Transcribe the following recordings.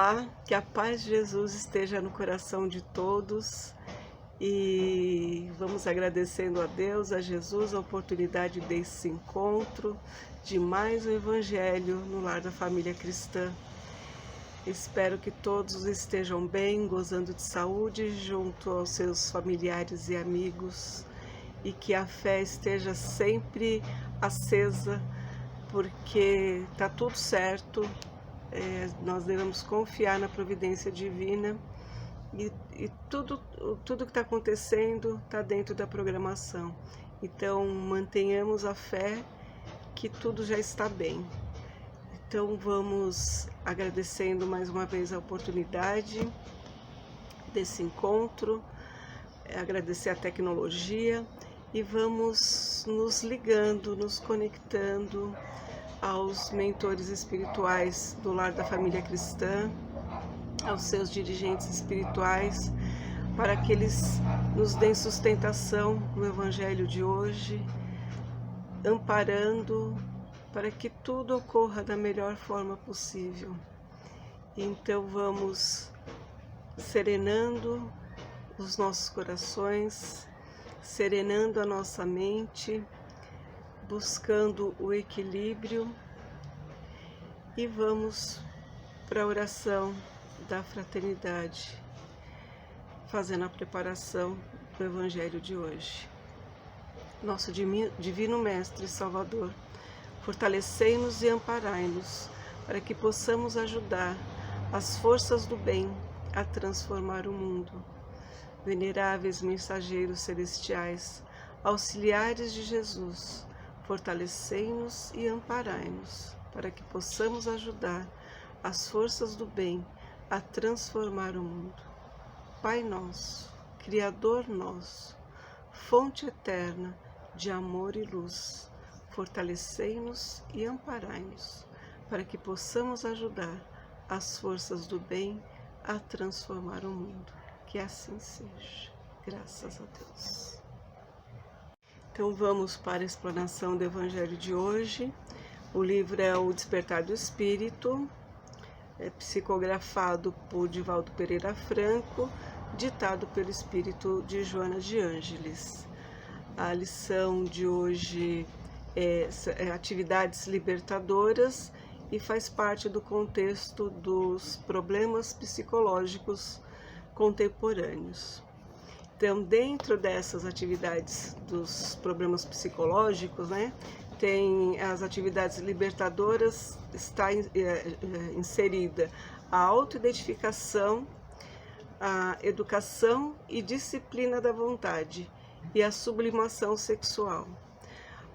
Olá, que a paz de Jesus esteja no coração de todos e vamos agradecendo a Deus, a Jesus, a oportunidade desse encontro, de mais um Evangelho no lar da família cristã. Espero que todos estejam bem, gozando de saúde junto aos seus familiares e amigos e que a fé esteja sempre acesa, porque está tudo certo. Nós devemos confiar na providência divina e tudo que está acontecendo está dentro da programação. Então mantenhamos a fé que tudo já está bem. Então vamos agradecendo mais uma vez a oportunidade desse encontro, agradecer a tecnologia e vamos nos ligando, nos conectando aos mentores espirituais do lar da família cristã, aos seus dirigentes espirituais, para que eles nos deem sustentação no Evangelho de hoje, amparando para que tudo ocorra da melhor forma possível. Então vamos serenando os nossos corações, serenando a nossa mente, buscando o equilíbrio e vamos para a oração da fraternidade, fazendo a preparação do Evangelho de hoje. Nosso Divino Mestre e Salvador, fortalecei-nos e amparai-nos para que possamos ajudar as forças do bem a transformar o mundo. Veneráveis mensageiros celestiais, auxiliares de Jesus, fortalecei-nos e amparai-nos, para que possamos ajudar as forças do bem a transformar o mundo. Pai nosso, Criador nosso, fonte eterna de amor e luz, fortalecei-nos e amparai-nos, para que possamos ajudar as forças do bem a transformar o mundo. Que assim seja. Graças a Deus. Então vamos para a explanação do Evangelho de hoje. O livro é O Despertar do Espírito, psicografado por Divaldo Pereira Franco, ditado pelo Espírito de Joana de Ângeles. A lição de hoje é atividades libertadoras e faz parte do contexto dos problemas psicológicos contemporâneos. Então, dentro dessas atividades dos problemas psicológicos, tem as atividades libertadoras, está inserida a autoidentificação, a educação e disciplina da vontade e a sublimação sexual.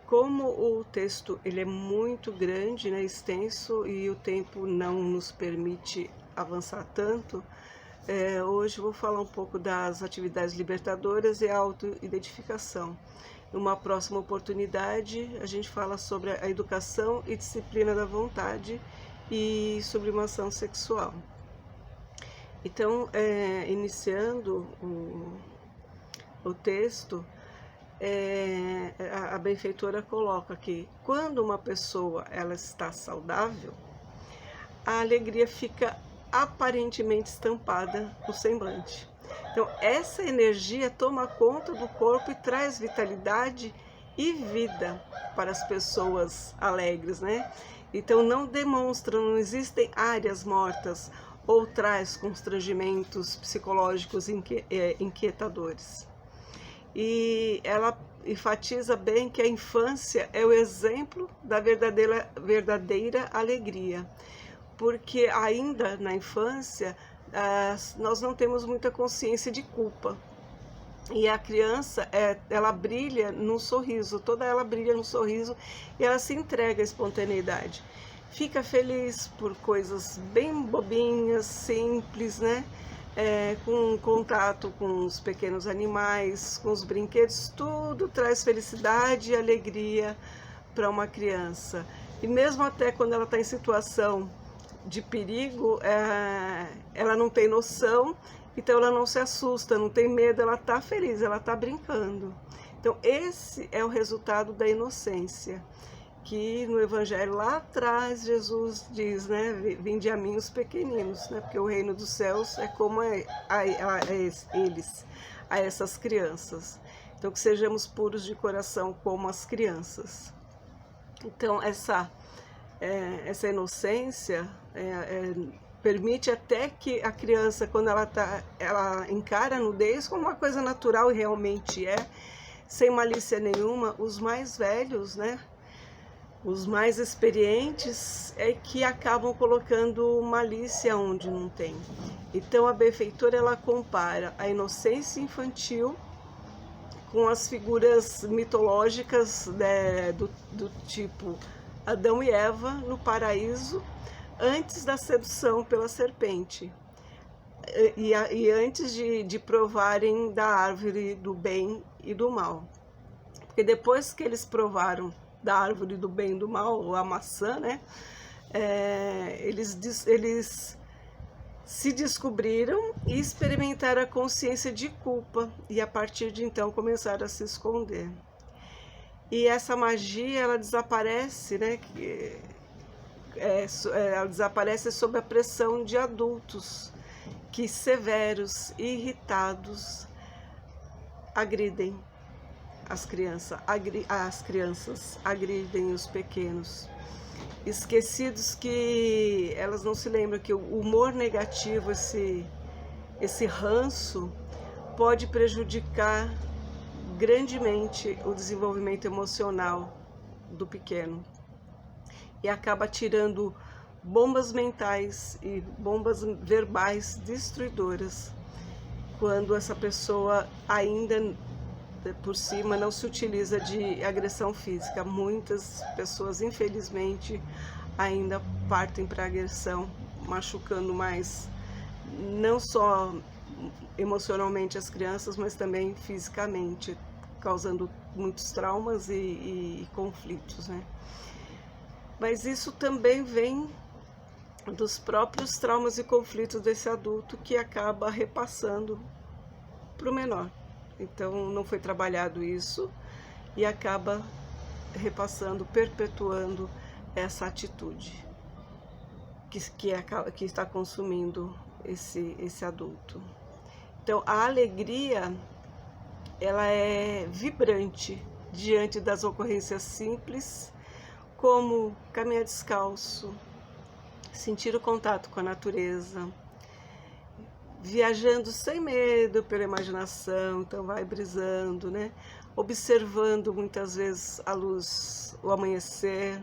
Como o texto ele é muito grande, extenso, e o tempo não nos permite avançar tanto, hoje eu vou falar um pouco das atividades libertadoras e a autoidentificação. Numa próxima oportunidade, a gente fala sobre a educação e disciplina da vontade e sublimação sexual. Então, iniciando o texto, a benfeitora coloca que quando uma pessoa ela está saudável, a alegria fica aparentemente estampada no semblante. Então essa energia toma conta do corpo e traz vitalidade e vida para as pessoas alegres, Então não demonstram, não existem áreas mortas ou traz constrangimentos psicológicos inquietadores. E ela enfatiza bem que a infância é o exemplo da verdadeira alegria, porque ainda na infância nós não temos muita consciência de culpa. E a criança, ela brilha no sorriso, toda ela brilha no sorriso e ela se entrega à espontaneidade. Fica feliz por coisas bem bobinhas, simples, com contato com os pequenos animais, com os brinquedos, tudo traz felicidade e alegria para uma criança. E mesmo até quando ela está em situação de perigo, ela não tem noção, então ela não se assusta, não tem medo, ela está feliz, ela está brincando. Então esse é o resultado da inocência, que no Evangelho lá atrás Jesus diz, né, vinde a mim os pequeninos, né, porque o reino dos céus é como a essas crianças. Então que sejamos puros de coração como as crianças. Então essa inocência permite até que a criança, quando ela encara a nudez como uma coisa natural, e realmente sem malícia nenhuma. Os mais velhos, né, os mais experientes, que acabam colocando malícia onde não tem. Então a benfeitora, ela compara a inocência infantil com as figuras mitológicas, né, do tipo Adão e Eva no paraíso, antes da sedução pela serpente, e antes de provarem da árvore do bem e do mal. Porque depois que eles provaram da árvore do bem e do mal, ou a maçã, né, eles se descobriram e experimentaram a consciência de culpa, e a partir de então começaram a se esconder. E essa magia, ela desaparece, né, ela desaparece sob a pressão de adultos que, severos e irritados, agridem as crianças, agridem os pequenos, esquecidos que elas não se lembram que o humor negativo, esse ranço, pode prejudicar grandemente o desenvolvimento emocional do pequeno, e acaba tirando bombas mentais e bombas verbais destruidoras, quando essa pessoa ainda por cima não se utiliza de agressão física. Muitas pessoas, infelizmente, ainda partem para agressão, machucando mais, não só emocionalmente as crianças, mas também fisicamente, causando muitos traumas e conflitos, né? Mas isso também vem dos próprios traumas e conflitos desse adulto, que acaba repassando para o menor. Então não foi trabalhado isso e acaba repassando, perpetuando essa atitude que está consumindo esse adulto. Então a alegria, ela é vibrante diante das ocorrências simples, como caminhar descalço, sentir o contato com a natureza, viajando sem medo pela imaginação. Então vai brisando, né? Observando muitas vezes a luz, o amanhecer,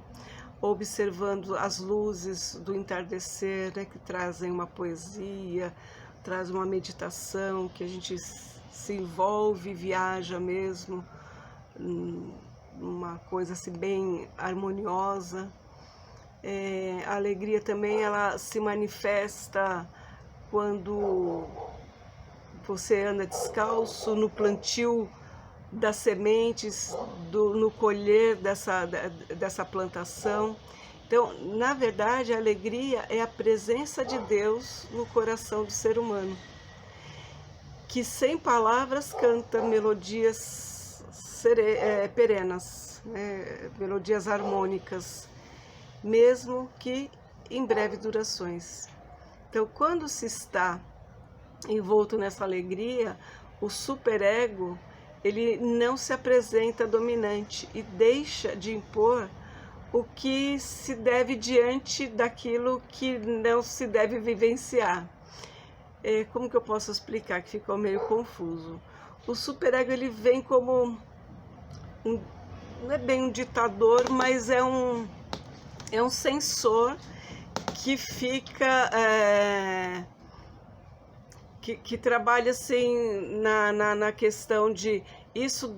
observando as luzes do entardecer, né, que trazem uma poesia, traz uma meditação, que a gente se envolve, viaja mesmo, uma coisa assim bem harmoniosa. A alegria também, ela se manifesta quando você anda descalço, no plantio das sementes, no colher dessa plantação. Então, na verdade, a alegria é a presença de Deus no coração do ser humano, que sem palavras canta melodias perenas, né? Melodias harmônicas, mesmo que em breves durações. Então, quando se está envolto nessa alegria, o superego, ele não se apresenta dominante e deixa de impor o que se deve diante daquilo que não se deve vivenciar. Como que eu posso explicar, que ficou meio confuso? O superego, ele vem como não é bem um ditador, mas é um censor que fica que trabalha assim na questão de isso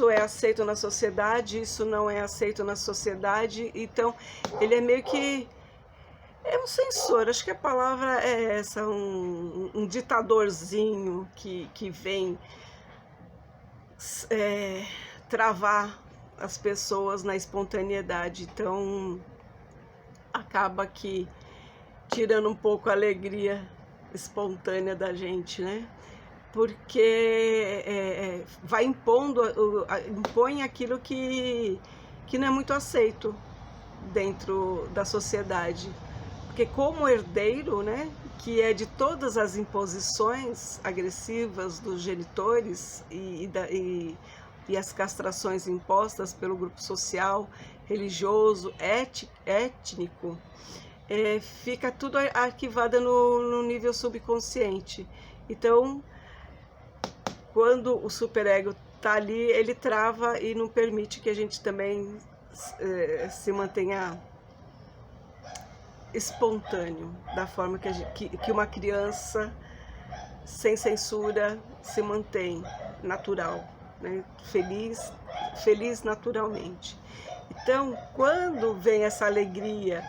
é aceito na sociedade, isso não é aceito na sociedade. Então ele é meio que um censor, acho que a palavra é essa, um ditadorzinho que vem travar as pessoas na espontaneidade. Então acaba que tirando um pouco a alegria espontânea da gente, né? porque vai impondo, impõe aquilo que não é muito aceito dentro da sociedade. Porque como herdeiro, né, que é de todas as imposições agressivas dos genitores e as castrações impostas pelo grupo social, religioso, étnico, fica tudo arquivado no nível subconsciente. Então, quando o superego está ali, ele trava e não permite que a gente também se mantenha espontâneo, da forma que uma criança sem censura se mantém natural, né? Feliz naturalmente. Então, quando vem essa alegria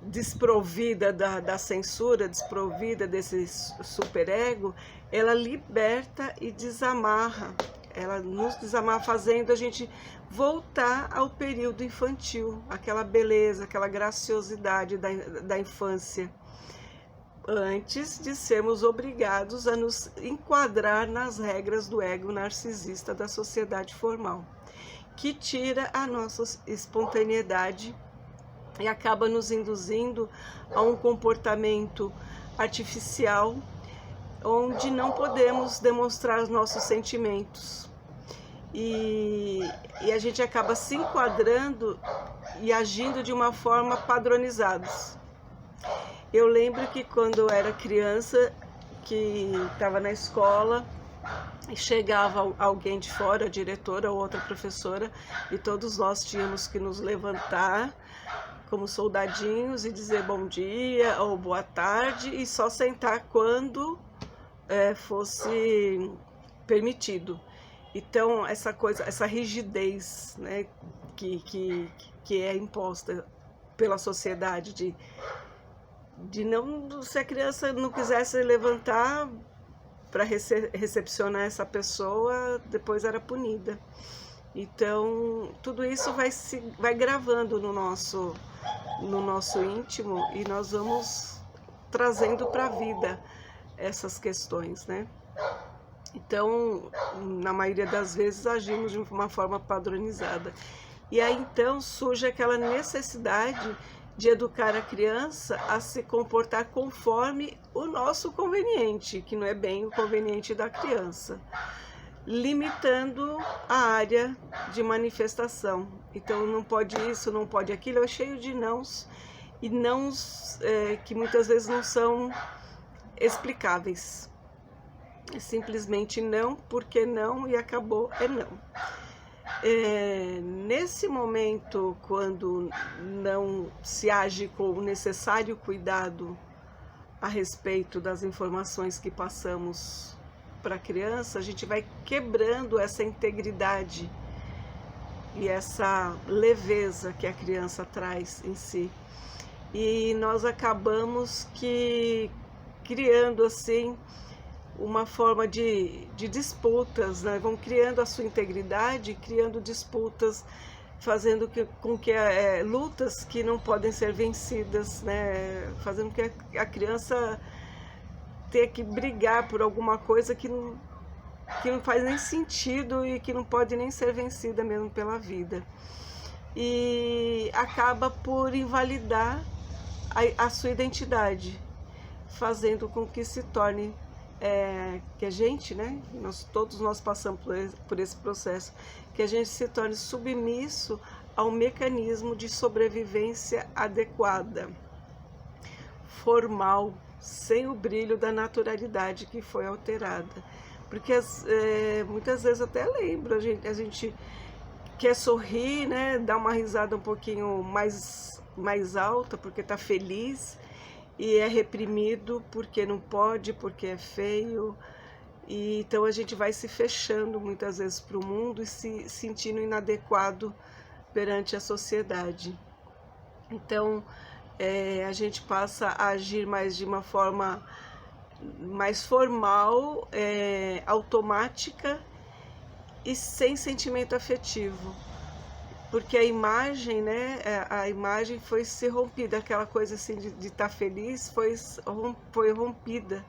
desprovida da censura, desprovida desse superego, ela liberta e desamarra, ela nos desamarra, fazendo a gente voltar ao período infantil, aquela beleza, aquela graciosidade da infância, antes de sermos obrigados a nos enquadrar nas regras do ego narcisista da sociedade formal, que tira a nossa espontaneidade e acaba nos induzindo a um comportamento artificial, onde não podemos demonstrar os nossos sentimentos. E a gente acaba se enquadrando e agindo de uma forma padronizada. Eu lembro que quando eu era criança, que estava na escola, e chegava alguém de fora, a diretora ou outra professora, e todos nós tínhamos que nos levantar como soldadinhos e dizer bom dia ou boa tarde, e só sentar quando fosse permitido. Então, essa coisa, essa rigidez, né, que é imposta pela sociedade de não, se a criança não quisesse levantar para recepcionar essa pessoa, depois era punida. Então, tudo isso vai gravando no nosso íntimo, e nós vamos trazendo para a vida essas questões, né? Então, na maioria das vezes, agimos de uma forma padronizada. E aí, então, surge aquela necessidade de educar a criança a se comportar conforme o nosso conveniente, que não é bem o conveniente da criança, limitando a área de manifestação. Então, não pode isso, não pode aquilo, é cheio de nãos, e nãos que muitas vezes não são explicáveis. É simplesmente não, porque não, e acabou, é não. Nesse momento, quando não se age com o necessário cuidado a respeito das informações que passamos para a criança, a gente vai quebrando essa integridade e essa leveza que a criança traz em si. E nós acabamos criando assim uma forma de disputas, né? Vão criando a sua integridade, criando disputas, fazendo com que lutas que não podem ser vencidas, né? Fazendo com que a criança tenha que brigar por alguma coisa que não faz nem sentido e que não pode nem ser vencida mesmo pela vida. E acaba por invalidar a sua identidade, fazendo com que se torne que a gente, né, todos nós passamos por esse processo, que a gente se torne submisso ao mecanismo de sobrevivência adequada, formal, sem o brilho da naturalidade que foi alterada. Porque muitas vezes até lembro, a gente quer sorrir, né, dar uma risada um pouquinho mais alta, porque está feliz, e é reprimido porque não pode, porque é feio. E então a gente vai se fechando muitas vezes para o mundo e se sentindo inadequado perante a sociedade. Então a gente passa a agir mais de uma forma mais formal, automática e sem sentimento afetivo. Porque a imagem, né, a imagem foi se rompida, aquela coisa assim de estar feliz foi rompida.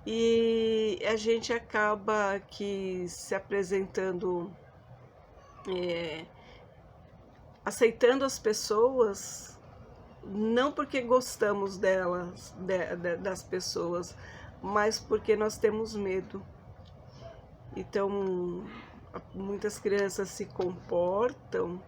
e a gente acaba que se apresentando, aceitando as pessoas, não porque gostamos delas, das pessoas, mas porque nós temos medo. Então, muitas crianças se comportam,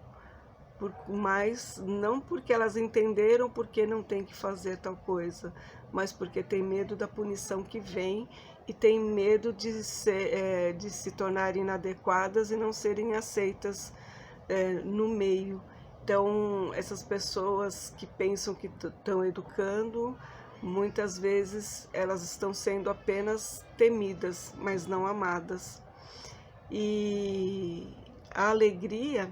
mas não porque elas entenderam porque não tem que fazer tal coisa, mas porque tem medo da punição que vem e tem medo de se tornarem inadequadas e não serem aceitas no meio. Então, essas pessoas que pensam que estão educando, muitas vezes elas estão sendo apenas temidas, mas não amadas. E a alegria,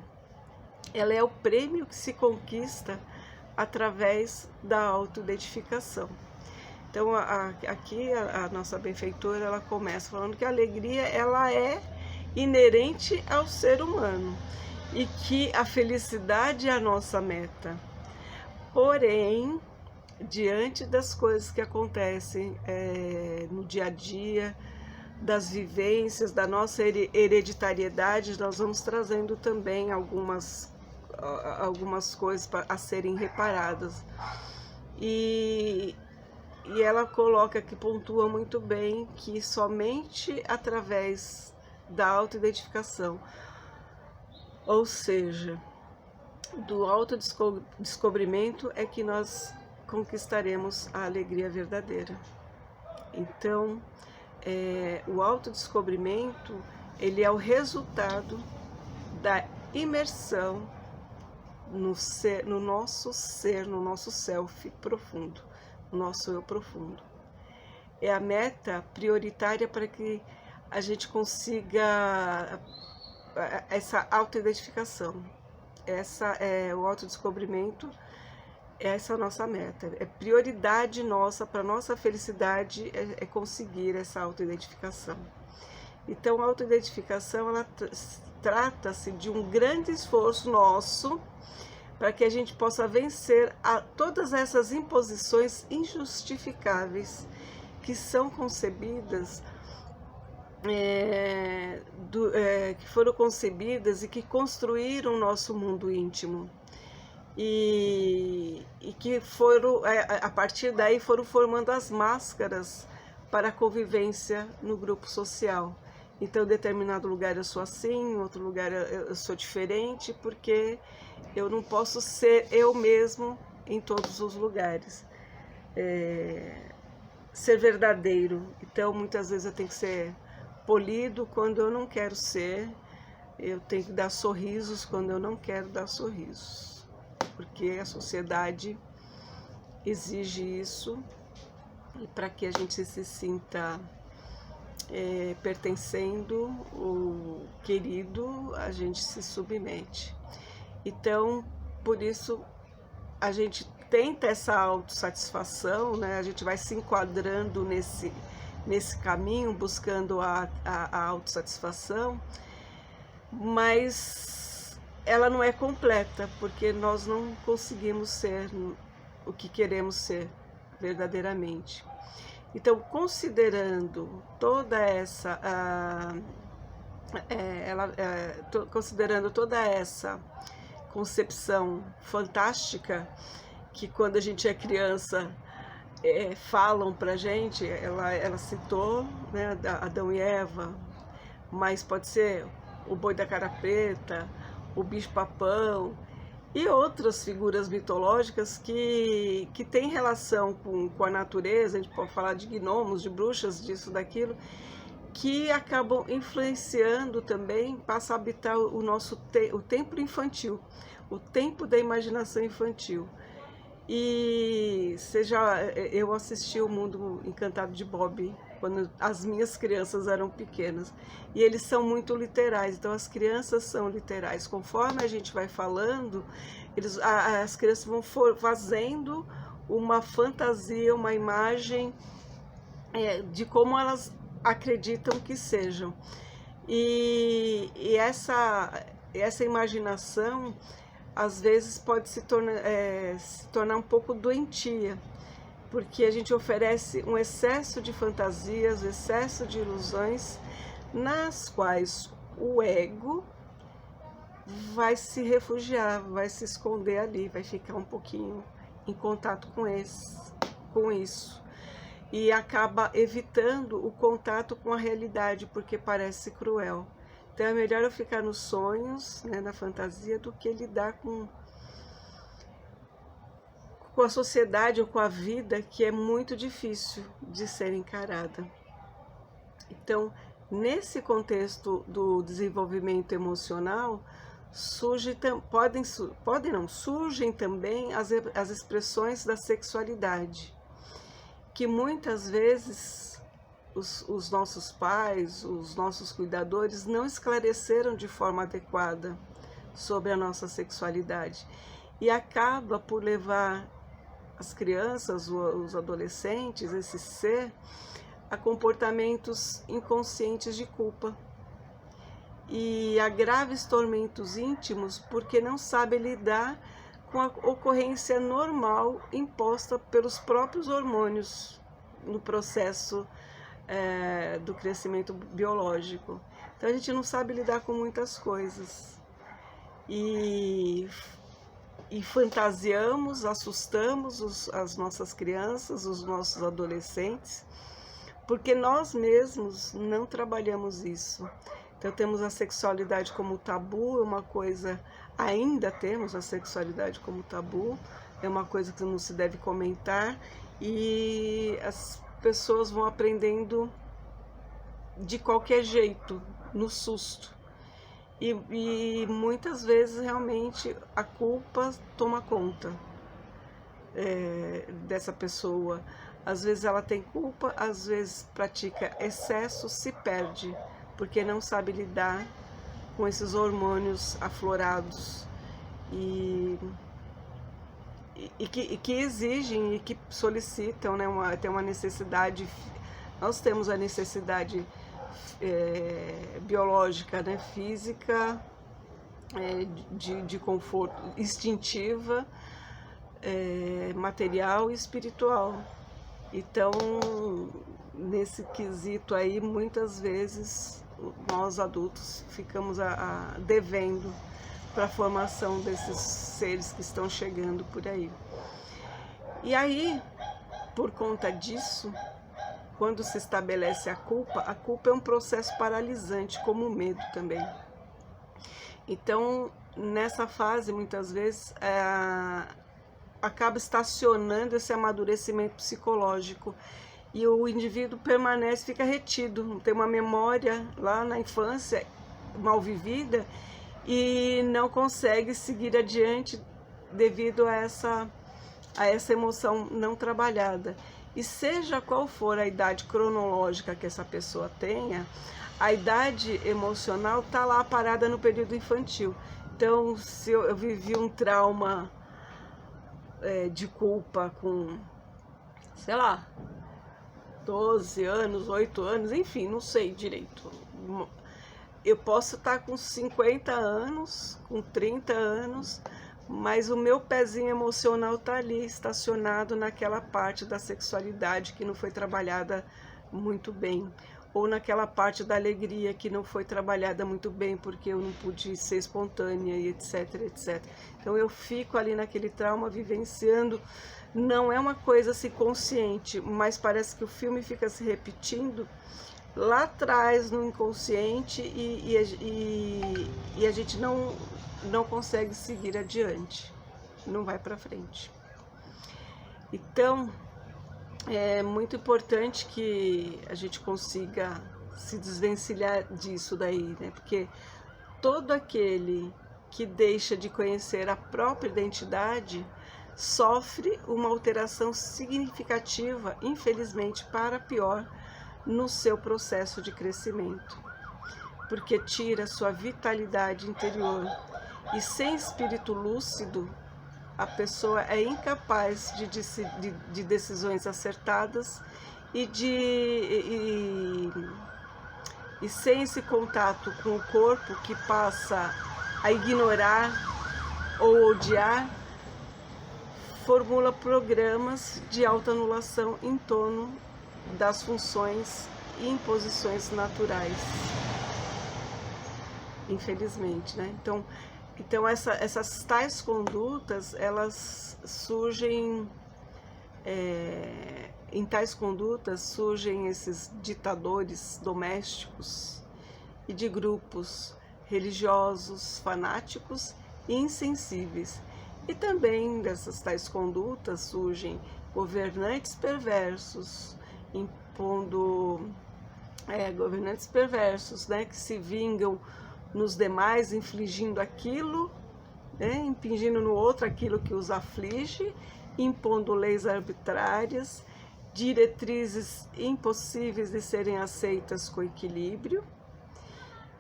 ela é o prêmio que se conquista através da autoidentificação. Então, aqui a nossa benfeitora, ela começa falando que a alegria, ela é inerente ao ser humano e que a felicidade é a nossa meta. Porém, diante das coisas que acontecem no dia a dia, das vivências, da nossa hereditariedade, nós vamos trazendo também algumas coisas a serem reparadas. E ela coloca que pontua muito bem que somente através da autoidentificação, ou seja, do autodescobrimento, é que nós conquistaremos a alegria verdadeira. Então, o autodescobrimento, ele é o resultado da imersão no nosso ser, no nosso self profundo, no nosso eu profundo. É a meta prioritária para que a gente consiga essa autoidentificação. O autodescobrimento, essa é a nossa meta. É prioridade nossa, para nossa felicidade, é conseguir essa autoidentificação. Então, a autoidentificação, ela trata-se de um grande esforço nosso para que a gente possa vencer todas essas imposições injustificáveis que são concebidas, que foram concebidas e que construíram o nosso mundo íntimo. E que foram, a partir daí, foram formando as máscaras para a convivência no grupo social. Então, em determinado lugar eu sou assim, em outro lugar eu sou diferente, porque eu não posso ser eu mesmo em todos os lugares. Ser verdadeiro. Então, muitas vezes eu tenho que ser polido quando eu não quero ser. Eu tenho que dar sorrisos quando eu não quero dar sorrisos. Porque a sociedade exige isso, e para que a gente se sinta pertencendo, o querido, a gente se submete. Então, por isso, a gente tenta essa autossatisfação, né? A gente vai se enquadrando nesse caminho, buscando a autossatisfação, mas ela não é completa, porque nós não conseguimos ser o que queremos ser verdadeiramente. Então, considerando toda essa considerando toda essa concepção fantástica que, quando a gente é criança, falam pra gente, ela citou, né, Adão e Eva, mas pode ser o boi da cara preta, o bicho-papão e outras figuras mitológicas que têm relação com a natureza. A gente pode falar de gnomos, de bruxas, disso, daquilo, que acabam influenciando também, passa a habitar o nosso o tempo infantil, o tempo da imaginação infantil. E eu assisti O Mundo Encantado de Bob quando as minhas crianças eram pequenas, e eles são muito literais. Então, as crianças são literais. Conforme a gente vai falando, as crianças vão fazendo uma fantasia, uma imagem de como elas acreditam que sejam. E essa imaginação, às vezes, pode se tornar um pouco doentia. porque a gente oferece um excesso de fantasias, excesso de ilusões, nas quais o ego vai se refugiar, vai se esconder ali, vai ficar um pouquinho em contato com isso. E acaba evitando o contato com a realidade, porque parece cruel. Então é melhor eu ficar nos sonhos, né, na fantasia, do que lidar com a sociedade ou com a vida, que é muito difícil de ser encarada. Então, nesse contexto do desenvolvimento emocional, surgem também as expressões da sexualidade, que muitas vezes os nossos pais, os nossos cuidadores não esclareceram de forma adequada sobre a nossa sexualidade, e acaba por levar as crianças, os adolescentes, esse ser, a comportamentos inconscientes de culpa e a graves tormentos íntimos, porque não sabe lidar com a ocorrência normal imposta pelos próprios hormônios no processo do crescimento biológico. Então a gente não sabe lidar com muitas coisas e fantasiamos, assustamos as nossas crianças, os nossos adolescentes, porque nós mesmos não trabalhamos isso. Então temos a sexualidade como tabu, é uma coisa, ainda temos a sexualidade como tabu, é uma coisa que não se deve comentar, e as pessoas vão aprendendo de qualquer jeito, no susto. E muitas vezes realmente a culpa toma conta dessa pessoa. Às vezes ela tem culpa, às vezes pratica excesso, se perde, porque não sabe lidar com esses hormônios aflorados e que exigem e que solicitam, né, tem uma necessidade. Nós temos a necessidade biológica, né, física, de conforto, instintiva, material e espiritual. Então, nesse quesito aí, muitas vezes nós adultos ficamos devendo para a formação desses seres que estão chegando por aí. E aí, por conta disso, quando se estabelece a culpa é um processo paralisante, como o medo também. Então, nessa fase, muitas vezes, acaba estacionando esse amadurecimento psicológico, e o indivíduo permanece, fica retido, tem uma memória lá na infância mal vivida e não consegue seguir adiante devido a essa emoção não trabalhada. E seja qual for a idade cronológica que essa pessoa tenha, a idade emocional está lá parada no período infantil. Então, se eu vivi um trauma de culpa com, sei lá, 12 anos, 8 anos, enfim, não sei direito. Eu posso estar com 50 anos, com 30 anos, mas o meu pezinho emocional está ali, estacionado naquela parte da sexualidade que não foi trabalhada muito bem, ou naquela parte da alegria que não foi trabalhada muito bem, porque eu não pude ser espontânea, e etc, etc. Então eu fico ali naquele trauma, vivenciando. Não é uma coisa assim consciente, mas parece que o filme fica se repetindo lá atrás no inconsciente, e a gente não consegue seguir adiante, não vai para frente. Então, é muito importante que a gente consiga se desvencilhar disso daí, né? Porque todo aquele que deixa de conhecer a própria identidade sofre uma alteração significativa, infelizmente para pior, no seu processo de crescimento, porque tira sua vitalidade interior, e sem espírito lúcido a pessoa é incapaz de decisões acertadas e sem esse contato com o corpo, que passa a ignorar ou odiar, formula programas de autoanulação em torno das funções e imposições naturais, infelizmente, né? Então essas tais condutas, elas surgem, em tais condutas surgem esses ditadores domésticos e de grupos religiosos, fanáticos e insensíveis. E também dessas tais condutas surgem governantes perversos, governantes perversos, né, que se vingam nos demais, infligindo aquilo, né, impingindo no outro aquilo que os aflige, impondo leis arbitrárias, diretrizes impossíveis de serem aceitas com equilíbrio,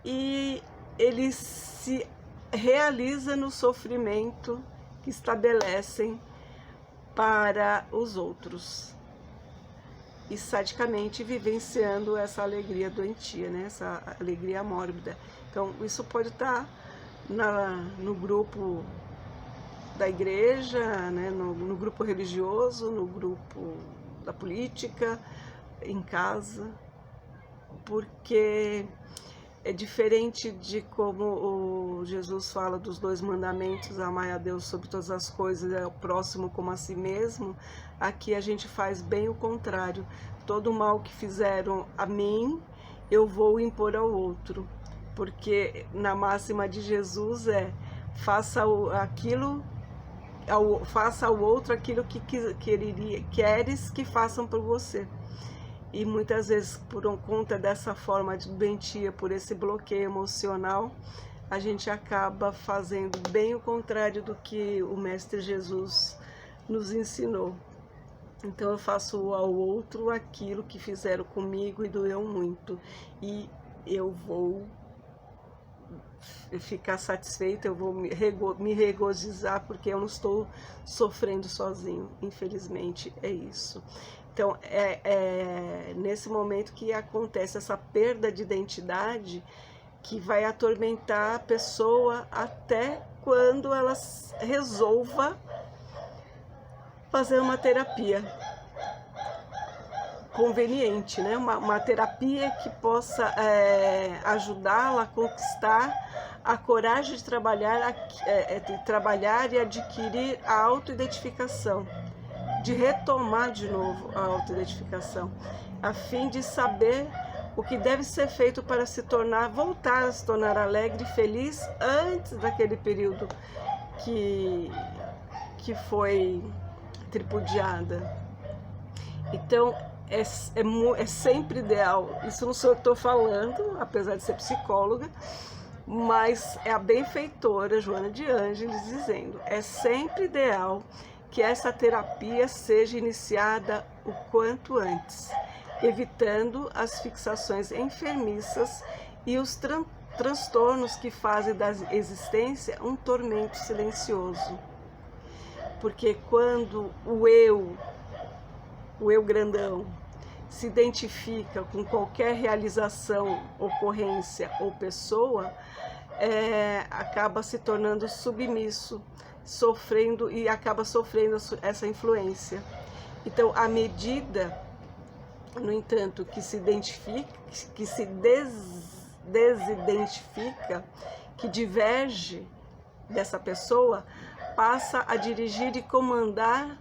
e ele se realiza no sofrimento que estabelecem para os outros, e sadicamente vivenciando essa alegria doentia, né? Essa alegria mórbida. Então isso pode estar no grupo da igreja, né? no grupo religioso, no grupo da política, em casa, porque é diferente de como o Jesus fala dos 2 mandamentos, amar a Deus sobre todas as coisas e ao próximo como a si mesmo. Aqui a gente faz bem o contrário. Todo o mal que fizeram a mim, eu vou impor ao outro. Porque na máxima de Jesus faça ao outro aquilo que queres que façam por você. E muitas vezes, por conta dessa forma de doentia, por esse bloqueio emocional, a gente acaba fazendo bem o contrário do que o Mestre Jesus nos ensinou. Então eu faço ao outro aquilo que fizeram comigo e doeu muito. E eu vou ficar satisfeita, eu vou me regozijar, porque eu não estou sofrendo sozinho. Infelizmente é isso. Então, é nesse momento que acontece essa perda de identidade, que vai atormentar a pessoa até quando ela resolva fazer uma terapia conveniente, né? Uma terapia que possa ajudá-la a conquistar a coragem de trabalhar e adquirir a autoidentificação, de retomar de novo a autoidentificação, a fim de saber o que deve ser feito para voltar a se tornar alegre e feliz antes daquele período que foi tripudiada. Então, é sempre ideal, isso não sou eu que estou falando, apesar de ser psicóloga, mas é a benfeitora Joana de Ângeles dizendo, é sempre ideal que essa terapia seja iniciada o quanto antes, evitando as fixações enfermiças e os transtornos que fazem da existência um tormento silencioso. Porque quando o eu grandão, se identifica com qualquer realização, ocorrência ou pessoa, acaba se tornando submisso, acaba sofrendo essa influência. Então, à medida, no entanto, que se identifica, que se desidentifica, que diverge dessa pessoa, passa a dirigir e comandar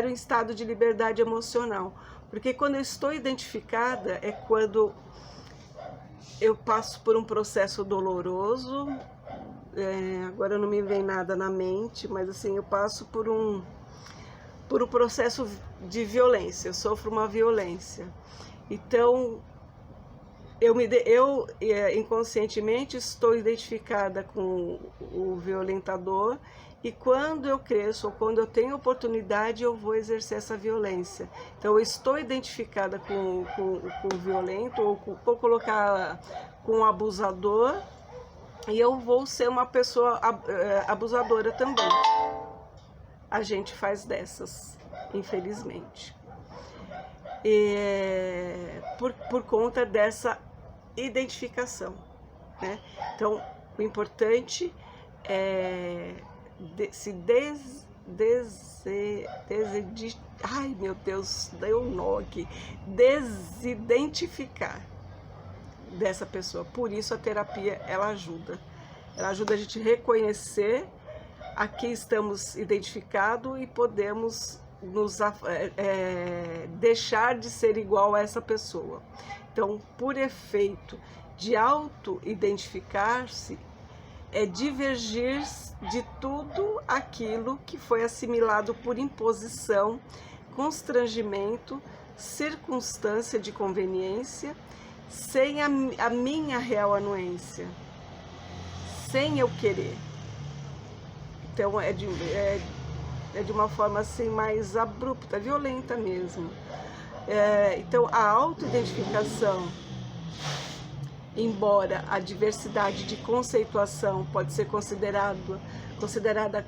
um estado de liberdade emocional. Porque quando eu estou identificada, é quando eu passo por um processo doloroso, agora não me vem nada na mente, mas assim, eu passo por um processo de violência, eu sofro uma violência. Então, eu inconscientemente estou identificada com o violentador, e quando eu cresço, ou quando eu tenho oportunidade, eu vou exercer essa violência. Então, eu estou identificada com o violento, ou vou colocar com o abusador, e eu vou ser uma pessoa abusadora também. A gente faz dessas, infelizmente. Por conta dessa identificação, né? Então, o importante é ai meu Deus, deu um nó aqui, desidentificar dessa pessoa. Por isso a terapia, ela ajuda a gente a reconhecer a que estamos identificados e podemos deixar de ser igual a essa pessoa. Então, por efeito de auto-identificar-se, é divergir de tudo aquilo que foi assimilado por imposição, constrangimento, circunstância de conveniência, sem a minha real anuência, sem eu querer. Então é de uma forma assim mais abrupta, violenta mesmo. Então a autoidentificação, embora a diversidade de conceituação pode ser considerada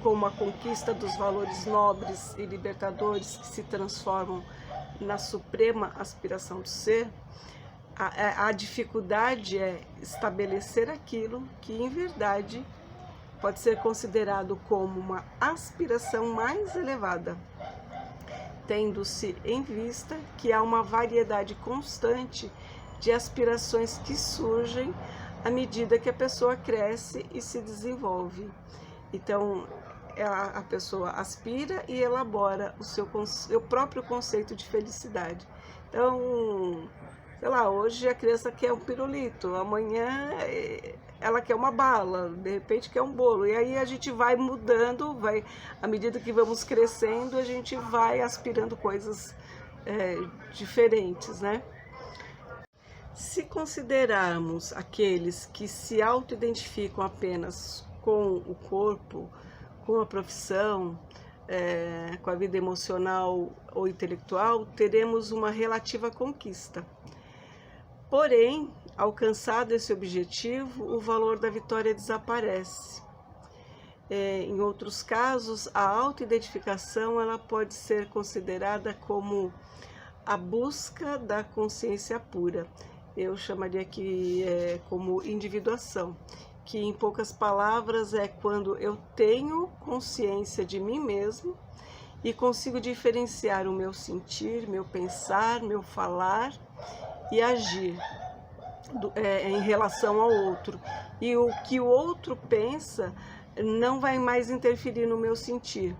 como a conquista dos valores nobres e libertadores que se transformam na suprema aspiração do ser, a dificuldade é estabelecer aquilo que, em verdade, pode ser considerado como uma aspiração mais elevada, tendo-se em vista que há uma variedade constante de aspirações que surgem à medida que a pessoa cresce e se desenvolve. Então, a pessoa aspira e elabora o seu próprio conceito de felicidade. Então, sei lá, hoje a criança quer um pirulito, amanhã ela quer uma bala, de repente quer um bolo. E aí a gente vai mudando, à medida que vamos crescendo, a gente vai aspirando coisas diferentes, né? Se considerarmos aqueles que se auto-identificam apenas com o corpo, com a profissão, com a vida emocional ou intelectual, teremos uma relativa conquista. Porém, alcançado esse objetivo, o valor da vitória desaparece. Em outros casos, a auto-identificação ela pode ser considerada como a busca da consciência pura. Eu chamaria aqui como individuação, que em poucas palavras é quando eu tenho consciência de mim mesmo e consigo diferenciar o meu sentir, meu pensar, meu falar e agir em relação ao outro. E o que o outro pensa não vai mais interferir no meu sentir.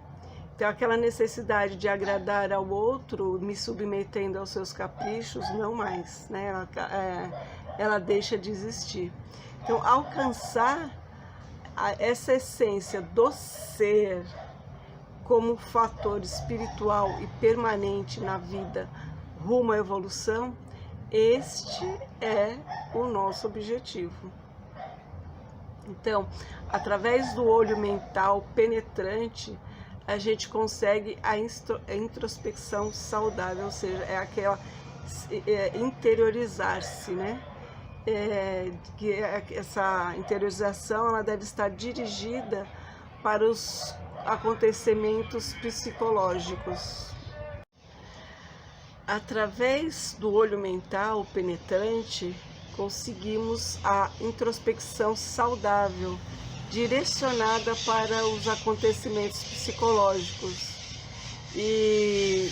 Então, aquela necessidade de agradar ao outro, me submetendo aos seus caprichos, não mais, né? Ela deixa de existir. Então, alcançar essa essência do ser como fator espiritual e permanente na vida rumo à evolução, este é o nosso objetivo. Então, através do olho mental penetrante, a gente consegue a introspecção saudável, ou seja, é aquela interiorizar-se, né? Que essa interiorização ela deve estar dirigida para os acontecimentos psicológicos. Através do olho mental penetrante, conseguimos a introspecção saudável, direcionada para os acontecimentos psicológicos. E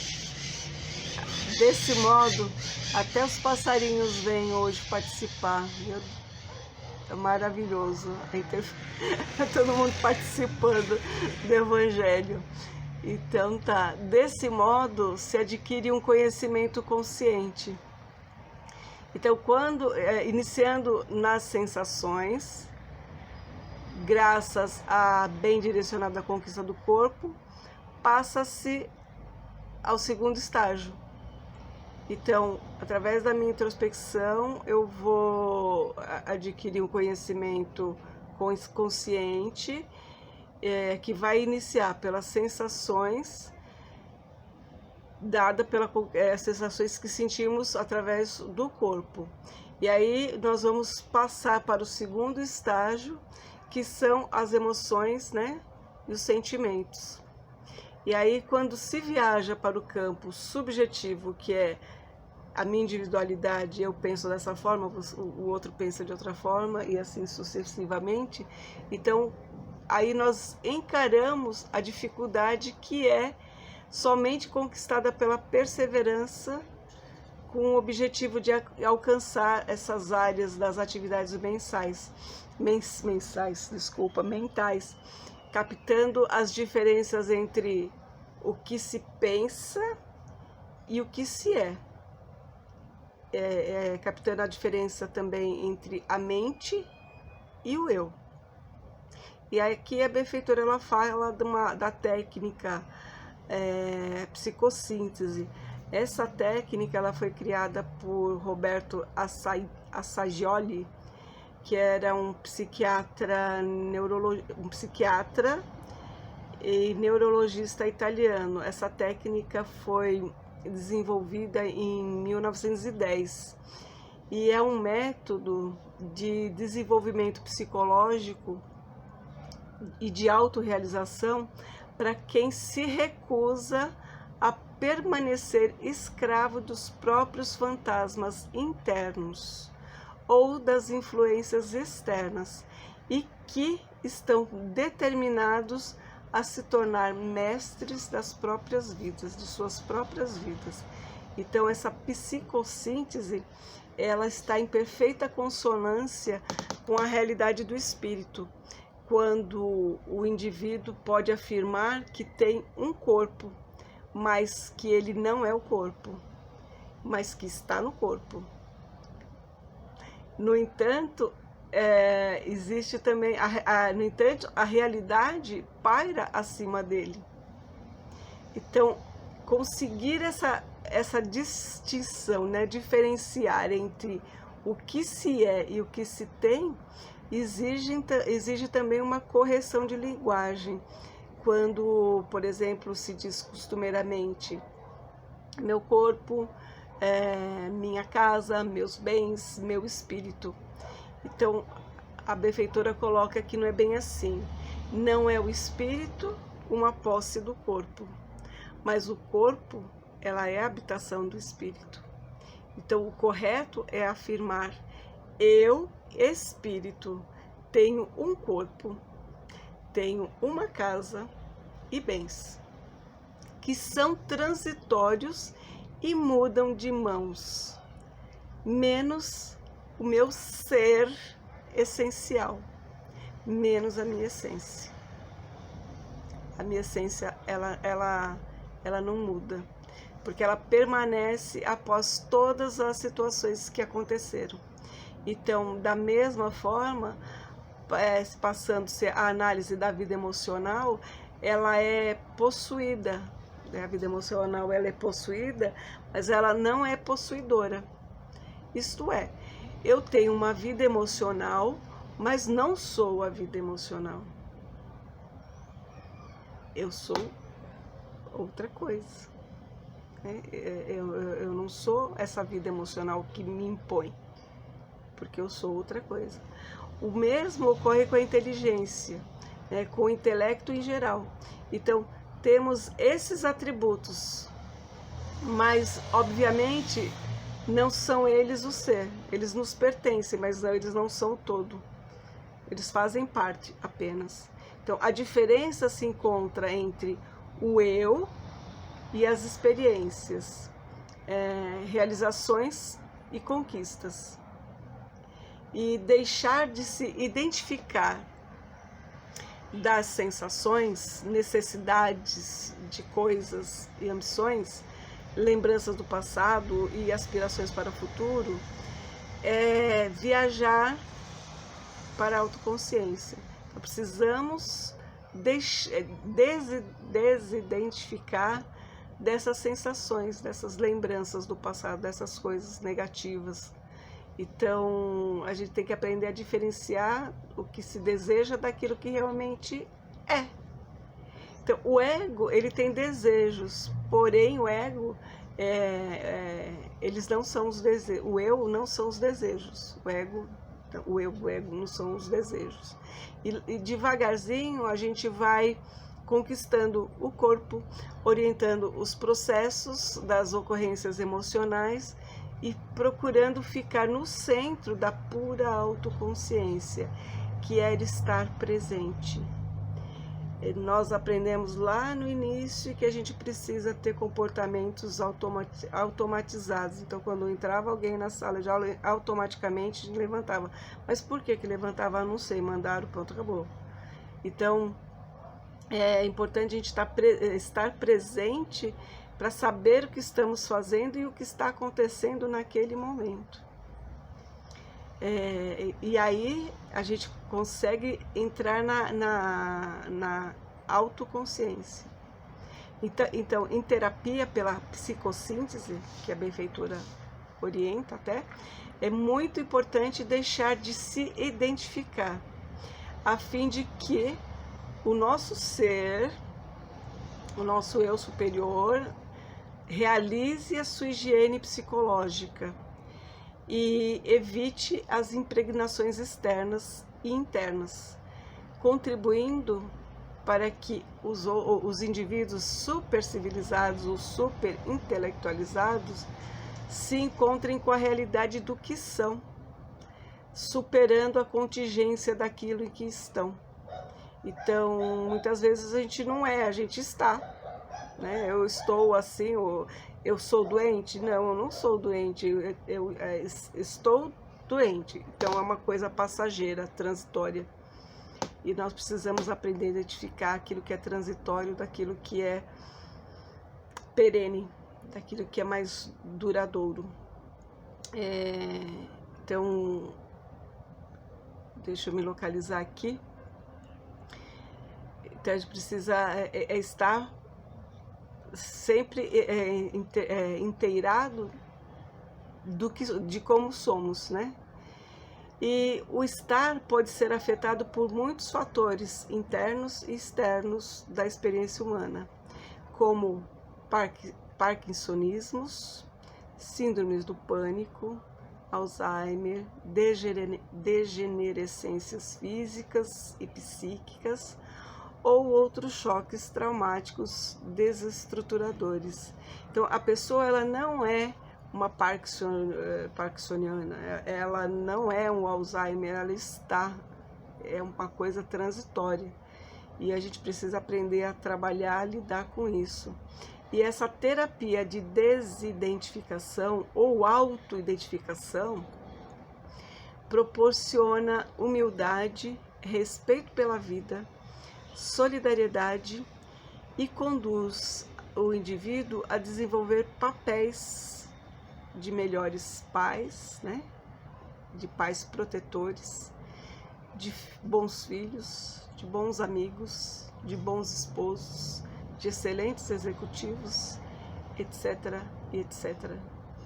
desse modo, até os passarinhos vêm hoje participar. É maravilhoso. Todo mundo participando do Evangelho. Então tá, desse modo se adquire um conhecimento consciente. Então, iniciando nas sensações, graças à bem direcionada conquista do corpo, passa-se ao segundo estágio. Então, através da minha introspecção, eu vou adquirir um conhecimento consciente, que vai iniciar pelas sensações, dada pelas sensações que sentimos através do corpo. E aí nós vamos passar para o segundo estágio, que são as emoções, né, e os sentimentos. E aí, quando se viaja para o campo subjetivo, que é a minha individualidade, eu penso dessa forma, o outro pensa de outra forma, e assim sucessivamente, então aí nós encaramos a dificuldade que é somente conquistada pela perseverança, com o objetivo de alcançar essas áreas das atividades mentais, captando as diferenças entre o que se pensa e o que se é. Captando a diferença também entre a mente e o eu. E aqui a benfeitora ela fala da técnica psicossíntese. Essa técnica ela foi criada por Roberto Assagioli, que era um psiquiatra e neurologista italiano. Essa técnica foi desenvolvida em 1910 e é um método de desenvolvimento psicológico e de autorrealização para quem se recusa a permanecer escravo dos próprios fantasmas internos ou das influências externas e que estão determinados a se tornar mestres das próprias vidas, de suas próprias vidas. Então essa psicossíntese, ela está em perfeita consonância com a realidade do espírito, quando o indivíduo pode afirmar que tem um corpo, mas que ele não é o corpo, mas que está no corpo. No entanto, existe também, a realidade paira acima dele. Então, conseguir essa distinção, né, diferenciar entre o que se é e o que se tem, exige também uma correção de linguagem. Quando, por exemplo, se diz costumeiramente, meu corpo, minha casa, meus bens, meu espírito. Então, a benfeitora coloca que não é bem assim. Não é o espírito uma posse do corpo, mas o corpo, ela é a habitação do espírito. Então, o correto é afirmar, eu, espírito, tenho um corpo, tenho uma casa e bens, que são transitórios e mudam de mãos, menos o meu ser essencial, menos a minha essência. A minha essência, ela não muda, porque ela permanece após todas as situações que aconteceram. Então, da mesma forma, passando-se a análise da vida emocional, ela é possuída. A vida emocional ela é possuída, mas ela não é possuidora. Isto é, eu tenho uma vida emocional, mas não sou a vida emocional. Eu sou outra coisa. Eu não sou essa vida emocional que me impõe, porque eu sou outra coisa. O mesmo ocorre com a inteligência, né, com o intelecto em geral. Então, temos esses atributos, mas, obviamente, não são eles o ser. Eles nos pertencem, mas eles não são o todo. Eles fazem parte apenas. Então, a diferença se encontra entre o eu e as experiências, realizações e conquistas. E deixar de se identificar das sensações, necessidades de coisas e ambições, lembranças do passado e aspirações para o futuro, é viajar para a autoconsciência. Então, precisamos desidentificar dessas sensações, dessas lembranças do passado, dessas coisas negativas. Então, a gente tem que aprender a diferenciar o que se deseja daquilo que realmente é. Então, o ego, ele tem desejos, porém o ego, eles não são os desejos. O eu não são os desejos. O ego não são os desejos. E devagarzinho a gente vai conquistando o corpo, orientando os processos das ocorrências emocionais e procurando ficar no centro da pura autoconsciência, que é estar presente. Nós aprendemos lá no início que a gente precisa ter comportamentos automatizados. Então, quando entrava alguém na sala de aula, automaticamente a gente levantava. Mas por que levantava? Não sei, mandaram, pronto, acabou. Então, é importante a gente estar presente para saber o que estamos fazendo e o que está acontecendo naquele momento. E aí a gente consegue entrar na autoconsciência. Então, em terapia pela psicossíntese, que a benfeitora orienta até, é muito importante deixar de se identificar, a fim de que o nosso ser, o nosso eu superior, realize a sua higiene psicológica e evite as impregnações externas e internas, contribuindo para que os indivíduos supercivilizados ou superintelectualizados se encontrem com a realidade do que são, superando a contingência daquilo em que estão. Então, muitas vezes a gente não é, a gente está, né? Eu estou assim, eu sou doente? Não, eu não sou doente, eu estou doente. Então é uma coisa passageira, transitória. E nós precisamos aprender a identificar aquilo que é transitório daquilo que é perene, daquilo que é mais duradouro. Então, deixa eu me localizar aqui. Então a gente precisa estar sempre inteirado de como somos, né? E o estar pode ser afetado por muitos fatores internos e externos da experiência humana, como parkinsonismos, síndromes do pânico, Alzheimer, degenerescências físicas e psíquicas, ou outros choques traumáticos desestruturadores. Então, a pessoa ela não é uma parkinsoniana, ela não é um Alzheimer, ela é uma coisa transitória. E a gente precisa aprender a trabalhar, a lidar com isso. E essa terapia de desidentificação ou autoidentificação proporciona humildade, respeito pela vida, solidariedade e conduz o indivíduo a desenvolver papéis de melhores pais, né? De pais protetores, de bons filhos, de bons amigos, de bons esposos, de excelentes executivos, etc, etc,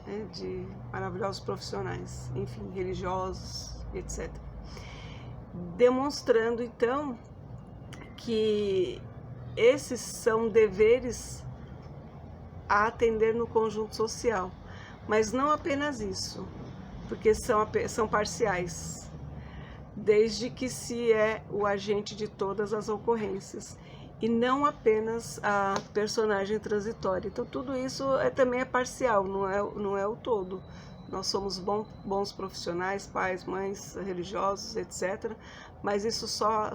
né? De maravilhosos profissionais, enfim, religiosos, etc. Demonstrando, então, que esses são deveres a atender no conjunto social, mas não apenas isso, porque são parciais, desde que se é o agente de todas as ocorrências, e não apenas a personagem transitória. Então tudo isso também é parcial, não é o todo. Nós somos bons profissionais, pais, mães, religiosos, etc. Mas isso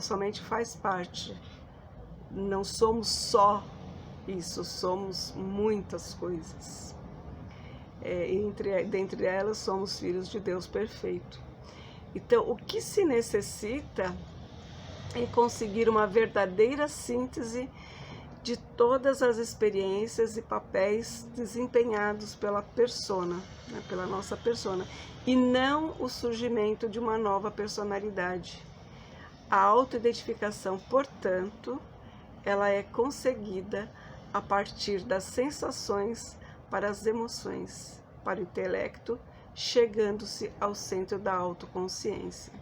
somente faz parte. Não somos só isso, somos muitas coisas. Dentre elas, somos filhos de Deus perfeito. Então, o que se necessita é conseguir uma verdadeira síntese de todas as experiências e papéis desempenhados pela persona, né, pela nossa persona, e não o surgimento de uma nova personalidade. A autoidentificação, portanto, ela é conseguida a partir das sensações para as emoções, para o intelecto, chegando-se ao centro da autoconsciência.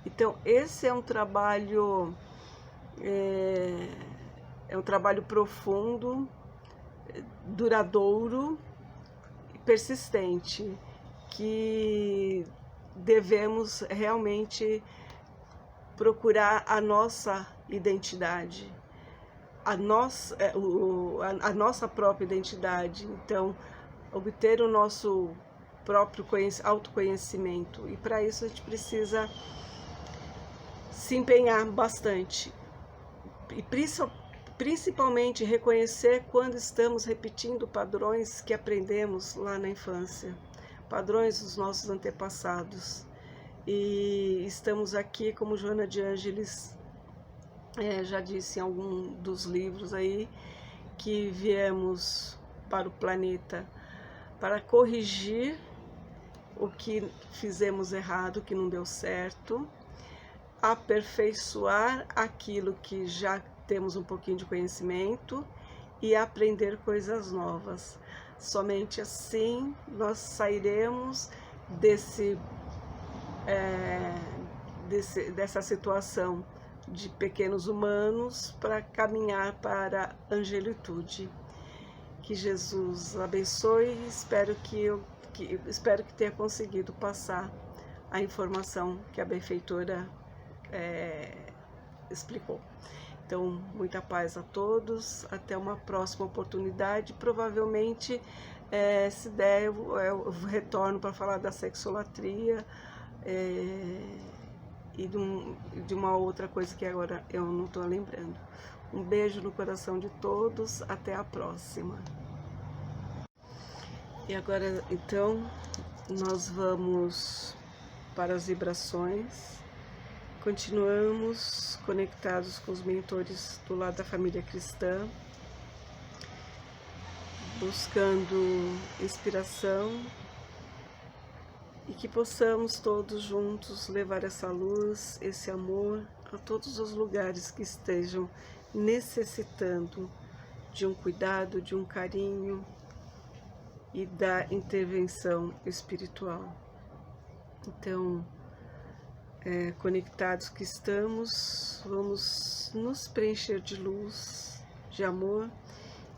Então, esse é um trabalho profundo, duradouro e persistente, que devemos realmente procurar a nossa identidade, a nossa própria identidade. Então, obter o nosso próprio autoconhecimento. E para isso a gente precisa se empenhar bastante, principalmente reconhecer quando estamos repetindo padrões que aprendemos lá na infância, padrões dos nossos antepassados. E estamos aqui, como Joana de Ângeles já disse em algum dos livros aí, que viemos para o planeta para corrigir o que fizemos errado, o que não deu certo, aperfeiçoar aquilo que já temos um pouquinho de conhecimento e aprender coisas novas. Somente assim nós sairemos dessa situação de pequenos humanos para caminhar para a angelitude. Que Jesus abençoe e espero que tenha conseguido passar a informação que a benfeitora explicou. Então, muita paz a todos, até uma próxima oportunidade. Provavelmente, se der, eu retorno para falar da sexolatria e de uma outra coisa que agora eu não estou lembrando. Um beijo no coração de todos, até a próxima. E agora, então, nós vamos para as vibrações. Continuamos conectados com os mentores do lado da família cristã, buscando inspiração e que possamos todos juntos levar essa luz, esse amor a todos os lugares que estejam necessitando de um cuidado, de um carinho e da intervenção espiritual. Então, conectados que estamos, vamos nos preencher de luz, de amor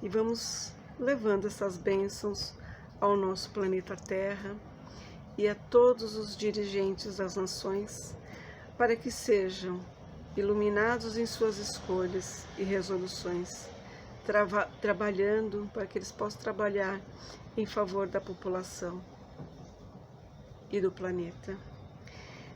e vamos levando essas bênçãos ao nosso planeta Terra e a todos os dirigentes das nações para que sejam iluminados em suas escolhas e resoluções, trabalhando para que eles possam trabalhar em favor da população e do planeta.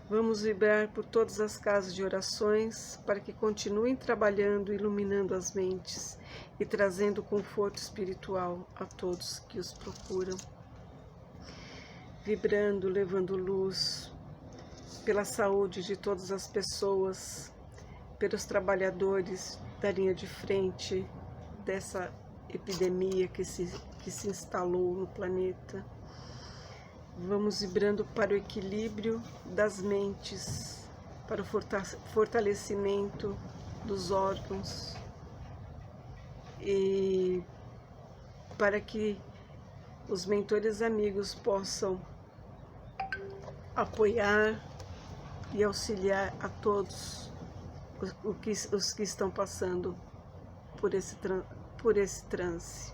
Vamos vibrar por todas as casas de orações para que continuem trabalhando, iluminando as mentes e trazendo conforto espiritual a todos que os procuram. Vibrando, levando luz pela saúde de todas as pessoas, pelos trabalhadores da linha de frente dessa epidemia que se instalou no planeta. Vamos vibrando para o equilíbrio das mentes, para o fortalecimento dos órgãos e para que os mentores amigos possam apoiar e auxiliar a todos os que estão passando por esse transe.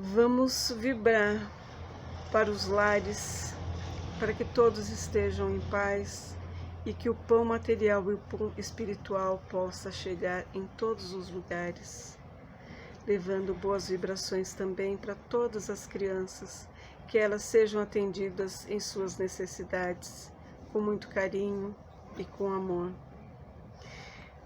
Vamos vibrar para os lares, para que todos estejam em paz e que o pão material e o pão espiritual possa chegar em todos os lugares, levando boas vibrações também para todas as crianças, que elas sejam atendidas em suas necessidades com muito carinho e com amor.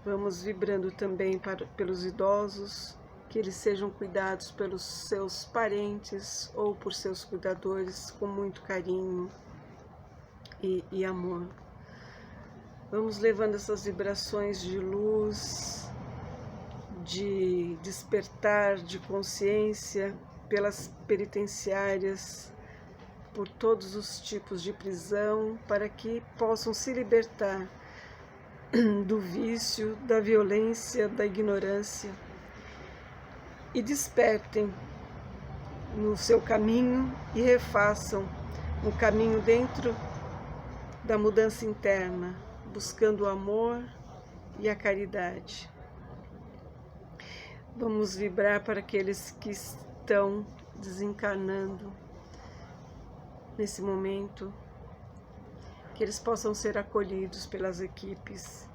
Vamos vibrando também pelos idosos, que eles sejam cuidados pelos seus parentes ou por seus cuidadores com muito carinho e amor. Vamos levando essas vibrações de luz, de despertar de consciência pelas penitenciárias, por todos os tipos de prisão, para que possam se libertar do vício, da violência, da ignorância e despertem no seu caminho e refaçam um caminho dentro da mudança interna, buscando o amor e a caridade. Vamos vibrar para aqueles que estão desencarnando nesse momento, que eles possam ser acolhidos pelas equipes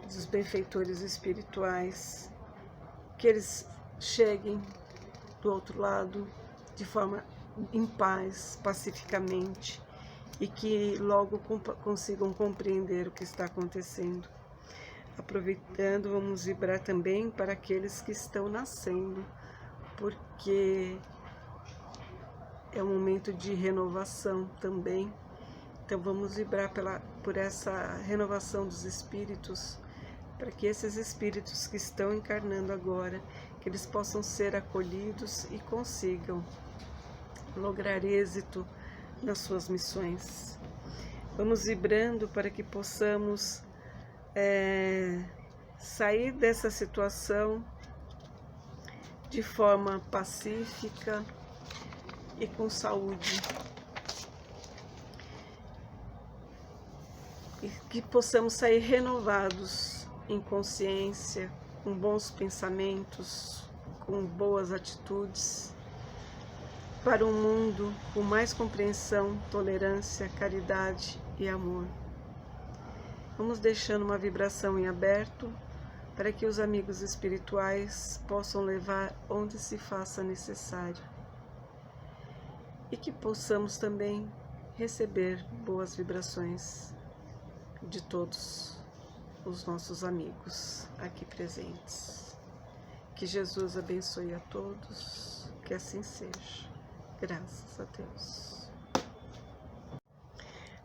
dos benfeitores espirituais, que eles cheguem do outro lado de forma em paz, pacificamente, e que logo consigam compreender o que está acontecendo. aproveitando, vamos vibrar também para aqueles que estão nascendo, porque é um momento de renovação também. Então vamos vibrar por essa renovação dos espíritos, para que esses espíritos que estão encarnando agora, que eles possam ser acolhidos e consigam lograr êxito nas suas missões. Vamos vibrando para que possamos sair dessa situação de forma pacífica e com saúde. E que possamos sair renovados em consciência, com bons pensamentos, com boas atitudes, para um mundo com mais compreensão, tolerância, caridade e amor. Vamos deixando uma vibração em aberto para que os amigos espirituais possam levar onde se faça necessário. E que possamos também receber boas vibrações de todos os nossos amigos aqui presentes. Que Jesus abençoe a todos, que assim seja. Graças a Deus.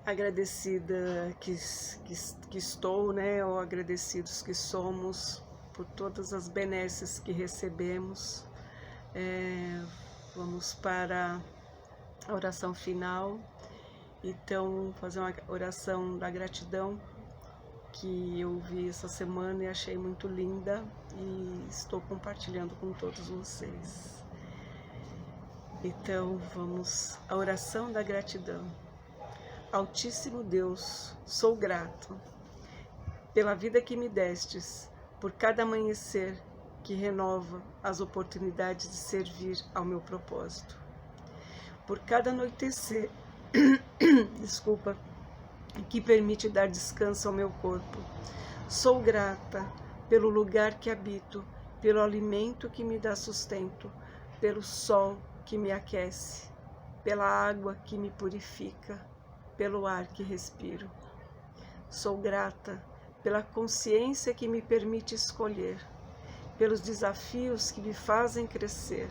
Agradecida que estou, né, ou agradecidos que somos por todas as benesses que recebemos. Vamos para a oração final. Então, fazer uma oração da gratidão que eu vi essa semana e achei muito linda e estou compartilhando com todos vocês. Então, vamos à oração da gratidão. Altíssimo Deus, sou grato pela vida que me destes, por cada amanhecer que renova as oportunidades de servir ao meu propósito, por cada anoitecer, que permite dar descanso ao meu corpo. Sou grata pelo lugar que habito, pelo alimento que me dá sustento, pelo sol que me aquece, pela água que me purifica, pelo ar que respiro. Sou grata pela consciência que me permite escolher, pelos desafios que me fazem crescer,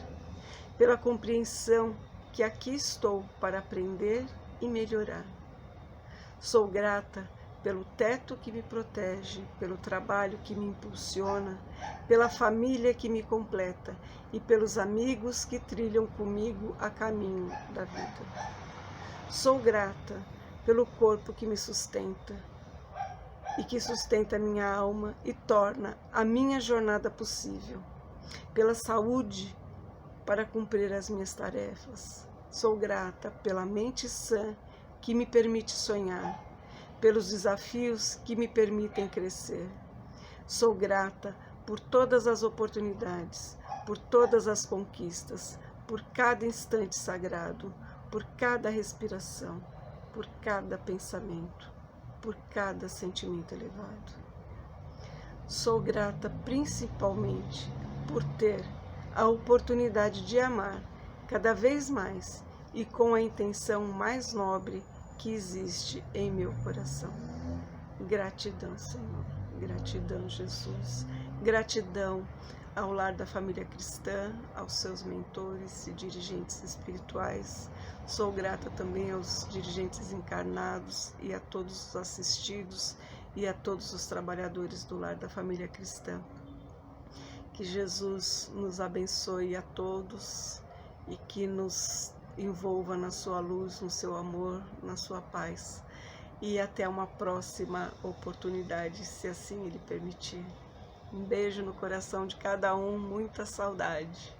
pela compreensão que aqui estou para aprender e melhorar. Sou grata pelo teto que me protege, pelo trabalho que me impulsiona, pela família que me completa e pelos amigos que trilham comigo a caminho da vida. Sou grata pelo corpo que me sustenta e que sustenta a minha alma e torna a minha jornada possível, pela saúde para cumprir as minhas tarefas. Sou grata pela mente sã que me permite sonhar, pelos desafios que me permitem crescer. Sou grata por todas as oportunidades, por todas as conquistas, por cada instante sagrado, por cada respiração, por cada pensamento, por cada sentimento elevado. Sou grata principalmente por ter a oportunidade de amar cada vez mais e com a intenção mais nobre que existe em meu coração. Gratidão, Senhor. Gratidão, Jesus. Gratidão ao lar da família cristã, aos seus mentores e dirigentes espirituais. Sou grata também aos dirigentes encarnados e a todos os assistidos e a todos os trabalhadores do lar da família cristã. Que Jesus nos abençoe a todos e que nos envolva na sua luz, no seu amor, na sua paz. E até uma próxima oportunidade, se assim Ele permitir. Um beijo no coração de cada um, muita saudade.